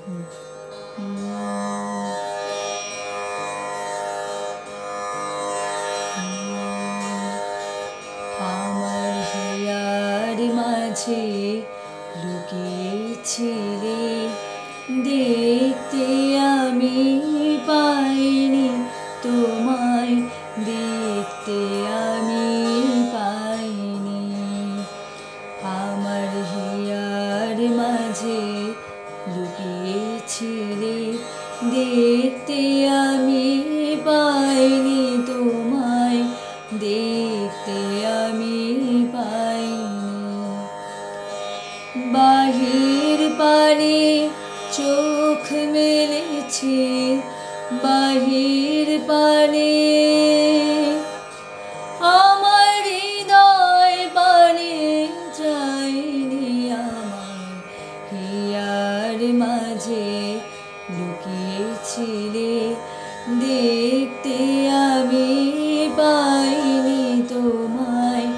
আমার হিয়ার মাঝে লুকিয়েছিলে, দেখতে আমি পাইনি তোমায়, দেখতে আমি পাইনি। আমার হিয়ার মাঝে লুকিয়েছিলে, দেখতে আমি পাইনি তোমায়, দেখতে আমি পাইনি। বাহির পানে চোখ মেলেছি, বাহির পানে আমার হৃদয় পানে চাইনি। আমার হিয়ার মাঝে লুকিয়েছিলে, দেখতে আমি পাইনি তোমায়,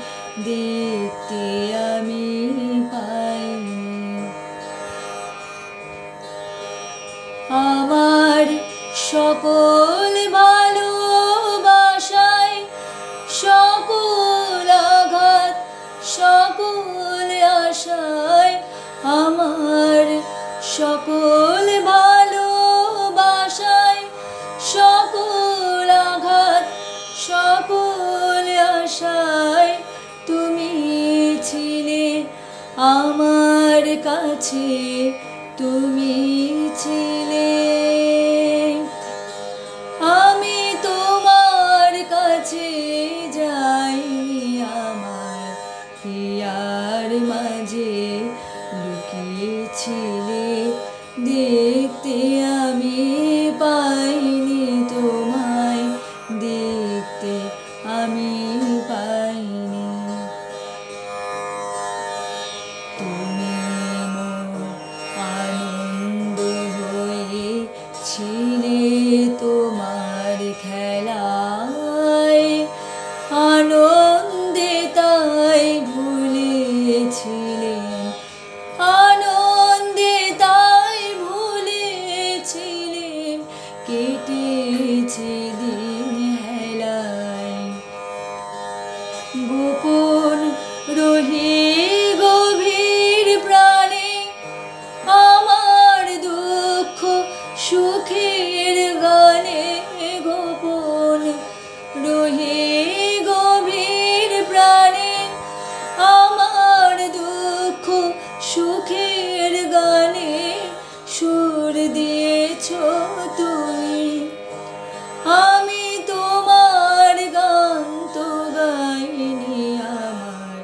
দেখতে আমি পাইনি। আমার সকল ভালোবাসায়, সকল আঘাত, সকল আশায়, আমার সকল ভালোবাসায়, সকল আঘাত, সকল আশায় তুমি ছিলে আমার কাছে, তুমি ছিলে। আমি তোমার কাছে যাইনি, আমার হিয়ার মাঝে লুকিয়েছিলে, দেখতে আমি পাইনি তোমায়, দেখতে আমি পাইনি। তুমি মোর আনন্দ হয়ে ছিলে তোমার খেলায়, আনন্দে তাই ভুলেছিলেন, আনন্দে তাই ভুলেছিলেন, কেটেছে দিন হেলায়। গোপন রহে গভীর প্রাণে আমার দুঃখ সুখের গানে, গোপন রহে গভীর প্রাণে আমার দুঃখ সুখের গানে, সুর দিয়েছ তুমি। আমি তোমার গান তো গাইনি, আমার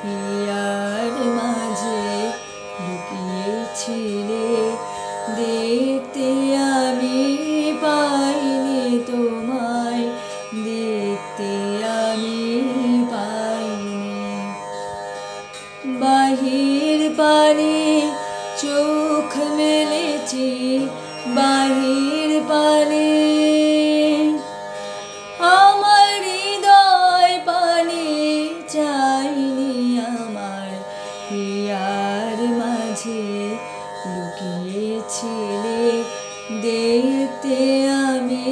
হিয়ার মাঝে লুকিয়েছিলে, দেখতে আমি পাইনি তোমায়, দেখতে আমি পাইনি। বাহির পানে চোখ মেলেছি, বাহির পানে আমার হৃদয় পানে চাইনি। আমার হিয়ার মাঝে লুকিয়েছিলে, দেখতে আমি